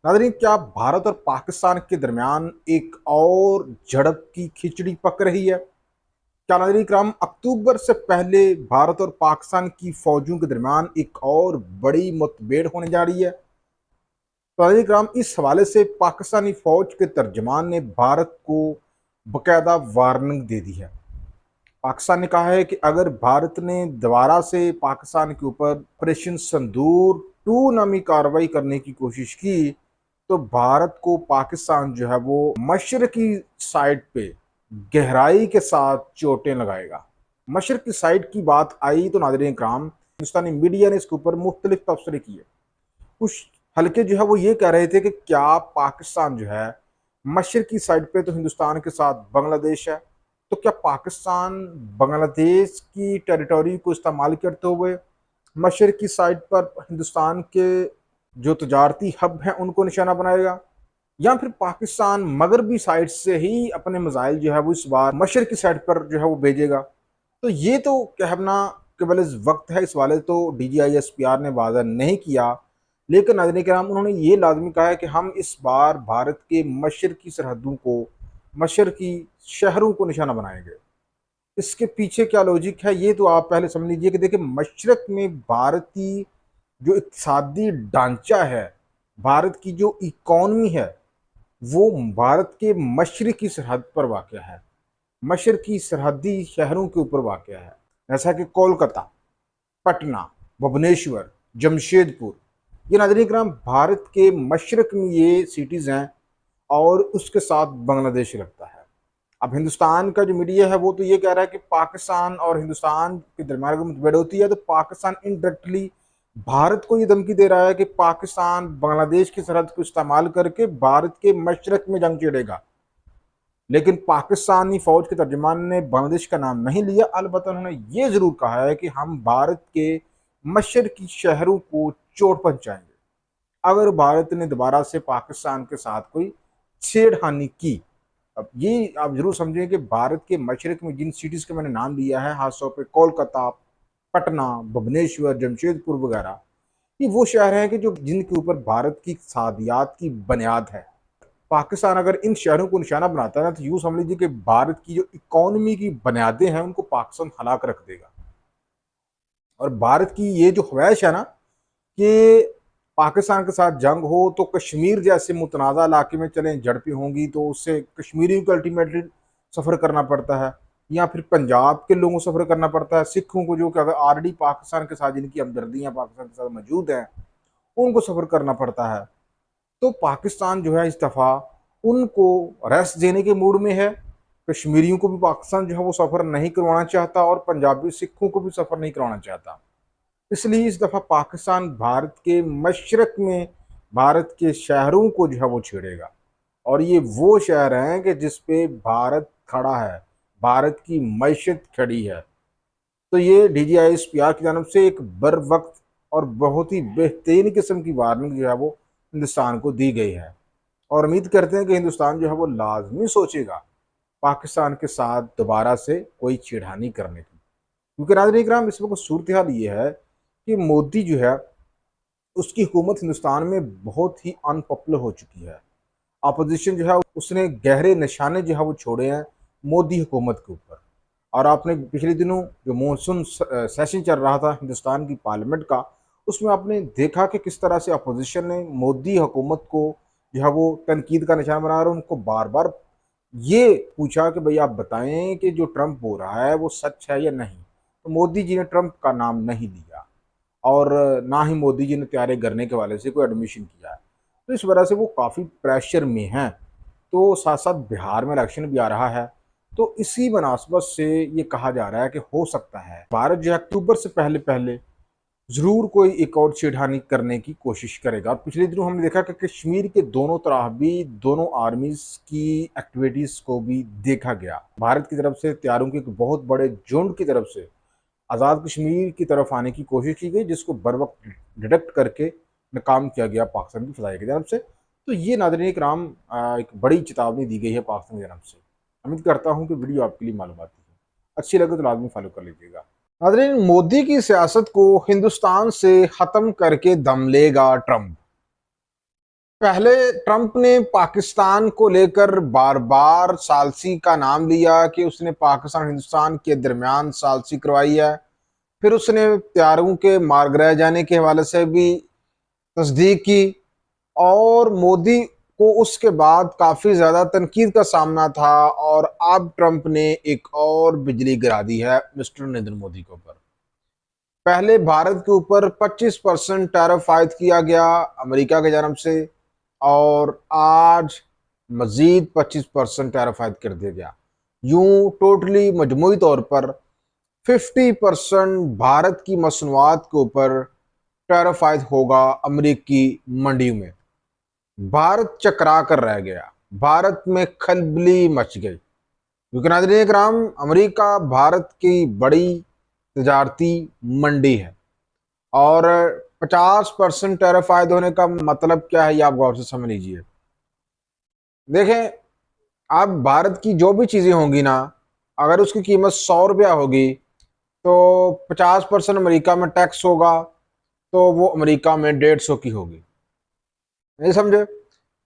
नाज़रीन, क्या भारत और पाकिस्तान के दरमियान एक और झड़प की खिचड़ी पक रही है? क्या नाज़रीन इकराम, अक्टूबर से पहले भारत और पाकिस्तान की फौजों के दरमियान एक और बड़ी मुठभेड़ होने जा रही है? तो नाज़रीन इकराम, इस हवाले से पाकिस्तानी फौज के तर्जमान ने भारत को बकायदा वार्निंग दे दी है। पाकिस्तान ने कहा है कि अगर भारत ने दोबारा से पाकिस्तान के ऊपर ऑपरेशन संदूर 2 नामी कार्रवाई करने की कोशिश की, तो भारत को पाकिस्तान जो है वो मशरकी साइड पे गहराई के साथ चोटें लगाएगा। मशरकी साइड की बात आई तो नाज़रीन इकराम, हिंदुस्तानी मीडिया ने इसके ऊपर मुख्तलिफ तबसरे किए। कुछ हल्के जो है वो ये कह रहे थे कि क्या पाकिस्तान जो है मशरकी साइड पे तो हिंदुस्तान के साथ बांग्लादेश है, तो क्या पाकिस्तान बांग्लादेश की टेरिटरी को इस्तेमाल करते हुए मशरकी साइड पर हिंदुस्तान के जो तजारती हब हैं उनको निशाना बनाएगा, या फिर पाकिस्तान मगरबी साइड से ही अपने मिसाइल जो है वो इस बार मशरकी साइड पर जो है वो भेजेगा? तो ये तो कहना केवल इस वक्त है, इस वाले तो DGISPR ने वादा नहीं किया, लेकिन नाज़रीन किराम उन्होंने ये लाजमी कहा है कि हम इस बार भारत के मशरकी सरहदों को, मशरकी शहरों को निशाना बनाएंगे। इसके पीछे क्या लॉजिक है ये तो आप पहले समझ लीजिए कि देखिए, मशरक में भारतीय जो इक़्तिसादी ढांचा है, भारत की जो इकॉनमी है, वो भारत के मशरकी सरहद पर वाक़या है, मशरकी सरहदी शहरों के ऊपर वाक़या है। जैसा कि कोलकाता, पटना, भुवनेश्वर, जमशेदपुर, ये नाज़रीन इकराम भारत के मशरक में ये सिटीज़ हैं और उसके साथ बांग्लादेश लगता है। अब हिंदुस्तान का जो मीडिया है वो तो ये कह रहा है कि पाकिस्तान और हिंदुस्तान के दरमियान अगर मुठभेड़ होती है तो पाकिस्तान इनडायरेक्टली भारत को ये धमकी दे रहा है कि पाकिस्तान बांग्लादेश की सरहद को इस्तेमाल करके भारत के मशरक में जंग छेड़ेगा। लेकिन पाकिस्तानी फौज के तर्जमान ने बांग्लादेश का नाम नहीं लिया, अलबत्ता उन्होंने ये जरूर कहा है कि हम भारत के मशरकी शहरों को चोट पहुंचाएंगे अगर भारत ने दोबारा से पाकिस्तान के साथ कोई छेड़खानी की। अब ये आप जरूर समझें कि भारत के मशरक में जिन सिटीज के मैंने नाम लिया है, खासतौर पर कोलकाता, पटना, भुवनेश्वर, जमशेदपुर वगैरह, ये वो शहर हैं कि जो जिनके ऊपर भारत की सादियात की बुनियाद है। पाकिस्तान अगर इन शहरों को निशाना बनाता है ना, तो यूँ समझ लीजिए कि भारत की जो इकॉनमी की बुनियादें हैं उनको पाकिस्तान हिला कर रख देगा। और भारत की ये जो ख्वाहिश है ना कि पाकिस्तान के साथ जंग हो तो कश्मीर जैसे मुतनाज़ा इलाके में चलें, झड़पें होंगी तो उससे कश्मीरियों को अल्टीमेटली सफ़र करना पड़ता है, या फिर पंजाब के लोगों को सफ़र करना पड़ता है, सिखों को जो कि अगर ऑलरेडी पाकिस्तान के साथ जिनकी हमदर्दियाँ पाकिस्तान के साथ मौजूद हैं उनको सफ़र करना पड़ता है। तो पाकिस्तान जो है इस दफ़ा उनको रेस्ट देने के मूड में है। कश्मीरियों को भी पाकिस्तान जो है वो सफ़र नहीं करवाना चाहता और पंजाबी सिखों को भी सफ़र नहीं करवाना चाहता। इसलिए इस दफ़ा पाकिस्तान भारत के मशरक में भारत के शहरों को जो है वो छेड़ेगा, और ये वो शहर हैं कि जिस पे भारत खड़ा है, भारत की मैशत खड़ी है। तो ये DGISPR की जानब से एक बर वक्त और बहुत ही बेहतरीन किस्म की वार्निंग जो है वो हिंदुस्तान को दी गई है, और उम्मीद करते हैं कि हिंदुस्तान जो है वो लाजमी सोचेगा पाकिस्तान के साथ दोबारा से कोई छेड़खानी करने की। क्योंकि नाज़रीन इकराम, इस वक्त सूरत हाल ये है कि मोदी जो है उसकी हुकूमत हिंदुस्तान में बहुत ही अनपॉपुलर हो चुकी है। अपोजिशन जो है उसने गहरे निशाने जो है वो छोड़े हैं मोदी हुकूमत के ऊपर। और आपने पिछले दिनों जो मानसून सेशन चल रहा था हिंदुस्तान की पार्लियामेंट का, उसमें आपने देखा कि किस तरह से अपोजिशन ने मोदी हुकूमत को जो है वो तनकीद का निशाना बना रहा है। उनको बार बार ये पूछा कि भाई आप बताएं कि जो ट्रंप बोल रहा है वो सच है या नहीं। तो मोदी जी ने ट्रंप का नाम नहीं लिया, और ना ही मोदी जी ने तैयारी करने के वाले से कोई एडमिशन किया है। तो इस वजह से वो काफ़ी प्रेशर में हैं। तो साथ साथ बिहार में इलेक्शन भी आ रहा है, तो इसी मुनासबत से ये कहा जा रहा है कि हो सकता है भारत जो है अक्टूबर से पहले पहले ज़रूर कोई एक और छेड़खानी करने की कोशिश करेगा। पिछले दिनों हमने देखा कि कश्मीर के दोनों तरफ भी दोनों आर्मीज़ की एक्टिविटीज़ को भी देखा गया। भारत की तरफ से तैयारों के एक बहुत बड़े झुंड की तरफ से आज़ाद कश्मीर की तरफ आने की कोशिश की गई, जिसको बर वक्त डिटेक्ट करके नाकाम किया गया पाकिस्तान की फ़ज़ाई की तरफ से। तो ये नाज़रीन इकराम, एक बड़ी चेतावनी दी गई है पाकिस्तान की तरफ से। उम्मीद करता हूँ कि वीडियो आपके लिए मालूमाती है, अच्छी लगे तो लाजमी फॉलो कर लीजिएगा। नाज़रीन, मोदी की सियासत को हिंदुस्तान से ख़त्म करके दम लेगा ट्रंप। पहले ट्रंप ने पाकिस्तान को लेकर बार बार सालसी का नाम लिया कि उसने पाकिस्तान हिंदुस्तान के दरमियान सालसी करवाई है। फिर उसने त्यारों के मार गिराए जाने के हवाले से भी तस्दीक की, और मोदी को उसके बाद काफी ज्यादा तनकीद का सामना था। और अब ट्रंप ने एक और बिजली गिरा दी है मिस्टर नरेंद्र मोदी के ऊपर। पहले भारत के ऊपर 25% टैरिफ आयद किया गया अमेरिका की जानब से, और आज मजीद 25% टैरिफ आयद कर दिया गया। यूं टोटली मजमूई तौर पर 50% भारत की मसनूआत के ऊपर टैरिफ आयद होगा अमेरिकी मंडियों में। भारत चकरा कर रह गया, भारत में खलबली मच गई, क्योंकि नाज़रीन इकराम, अमेरिका भारत की बड़ी तजारती मंडी है। और 50% टैरिफ आयद होने का मतलब क्या है, ये आप गौर से समझ लीजिए। देखें, अब भारत की जो भी चीज़ें होंगी ना, अगर उसकी कीमत 100 रुपया होगी तो 50% अमेरिका में टैक्स होगा, तो वो अमेरिका में 150 की होगी। नहीं समझे?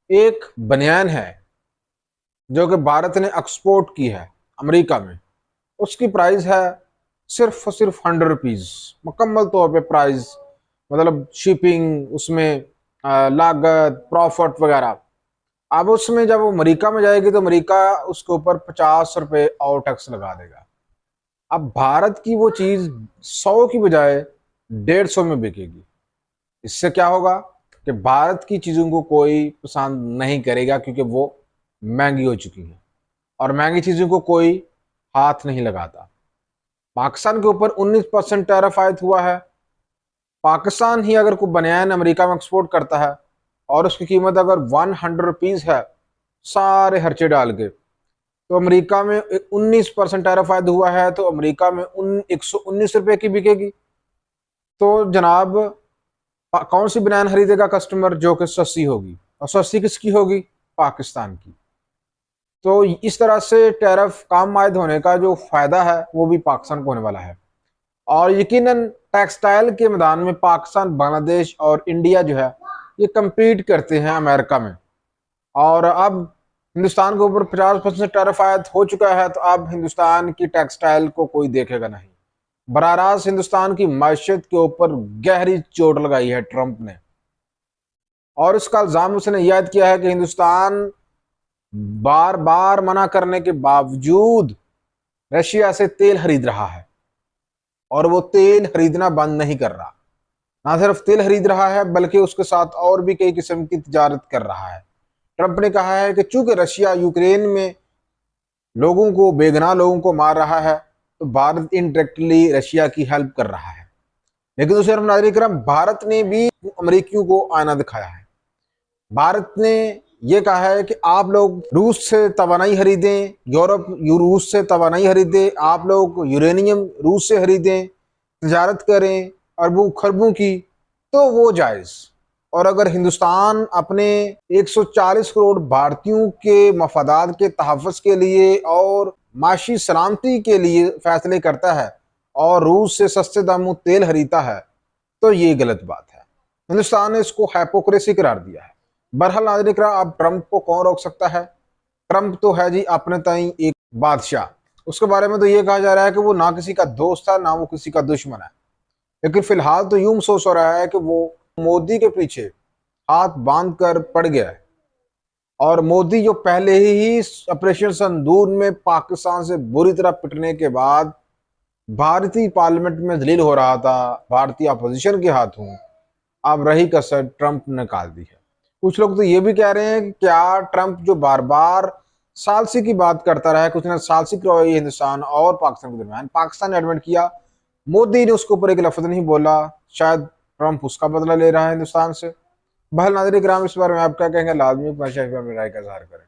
एक बनियान है जो कि भारत ने एक्सपोर्ट की है अमेरिका में, उसकी प्राइस है सिर्फ और सिर्फ 100 रुपीज़, मुकम्मल तौर पे प्राइस, मतलब शिपिंग, उसमें लागत, प्रॉफिट वगैरह। अब उसमें जब वो अमेरिका में जाएगी तो अमेरिका उसके ऊपर 50 रुपये और टैक्स लगा देगा। अब भारत की वो चीज़ 100 की बजाय 150 में बिकेगी। इससे क्या होगा कि भारत की चीज़ों को कोई पसंद नहीं करेगा, क्योंकि वो महंगी हो चुकी हैं, और महंगी चीज़ों को कोई हाथ नहीं लगाता। पाकिस्तान के ऊपर 19% टैरिफ आयद हुआ है। पाकिस्तान ही अगर कोई बनियान अमेरिका में एक्सपोर्ट करता है और उसकी कीमत अगर 100 रुपीज़ है सारे खर्चे डाल के, तो अमेरिका में 19% टैरिफ आयद हुआ है, तो अमेरिका में 119 रुपये की बिकेगी। तो जनाब, कौन सी बनियान खरीदेगा कस्टमर? जो कि सस्ती होगी, और सस्ती किसकी होगी? पाकिस्तान की। तो इस तरह से टैरिफ कम आयद होने का जो फ़ायदा है वो भी पाकिस्तान को होने वाला है। और यकीनन टेक्सटाइल के मैदान में पाकिस्तान, बांग्लादेश और इंडिया जो है ये कम्पीट करते हैं अमेरिका में। और अब हिंदुस्तान के ऊपर 50% टैरिफ आयद हो चुका है, तो अब हिंदुस्तान की टेक्सटाइल को कोई देखेगा नहीं। बराह रास्त हिंदुस्तान की मैशत के ऊपर गहरी चोट लगाई है ट्रंप ने, और इसका इल्ज़ाम उसने याद किया है कि हिंदुस्तान बार बार मना करने के बावजूद रशिया से तेल खरीद रहा है, और वो तेल खरीदना बंद नहीं कर रहा। ना सिर्फ तेल खरीद रहा है, बल्कि उसके साथ और भी कई किस्म की तिजारत कर रहा है। ट्रंप ने कहा है कि चूंकि रशिया यूक्रेन में लोगों को, बेगुनाह लोगों को मार रहा है, तो भारत इनडायरेक्टली रशिया की हेल्प कर रहा है। लेकिन दूसरे तरफ नाज़रीन करम, भारत ने भी अमेरिकियों को आईना दिखाया है। भारत ने यह कहा है कि आप लोग रूस से तवानाई खरीदें, यूरोप रूस से तवानाई खरीदें, आप लोग यूरेनियम रूस से खरीदें, तजारत करें अरबों खरबों की, तो वो जायज़। और अगर हिंदुस्तान अपने 140 करोड़ भारतीयों के मफादात के तहफ़्फ़ुज़ के लिए और माशी सलामती के लिए फ़ैसले करता है और रूस से सस्ते दामों तेल खरीदता है, तो ये गलत बात है। हिंदुस्तान ने इसको हाइपोक्रेसी करार दिया है। बहरहाल नाज़रीन इकराम, अब ट्रंप को कौन रोक सकता है? ट्रंप तो है जी अपने ताई एक बादशाह। उसके बारे में तो ये कहा जा रहा है कि वो ना किसी का दोस्त है, ना वो किसी का दुश्मन है। लेकिन फिलहाल तो यूं सोच रहा है कि वो मोदी के पीछे हाथ बांध कर पड़ गया है। और मोदी जो पहले ही ऑपरेशन सिंदूर में पाकिस्तान से बुरी तरह पिटने के बाद भारतीय पार्लियामेंट में जलील हो रहा था भारतीय अपोजिशन के हाथों, अब रही कसर ट्रंप ने निकाल दी है। कुछ लोग तो ये भी कह रहे हैं कि क्या ट्रंप जो बार बार सालसी की बात करता रहा है, कुछ ने सालसी करवाई हिंदुस्तान और पाकिस्तान के दरमियान, पाकिस्तान ने एडमिट किया, मोदी ने उसके ऊपर एक लफ्ज नहीं बोला, शायद ट्रंप उसका बदला ले रहा है हिंदुस्तान से। बहल नाज़रीन किराम, इस बारे में आप क्या कहेंगे? लाजमी अपना राय का इज़हार करें।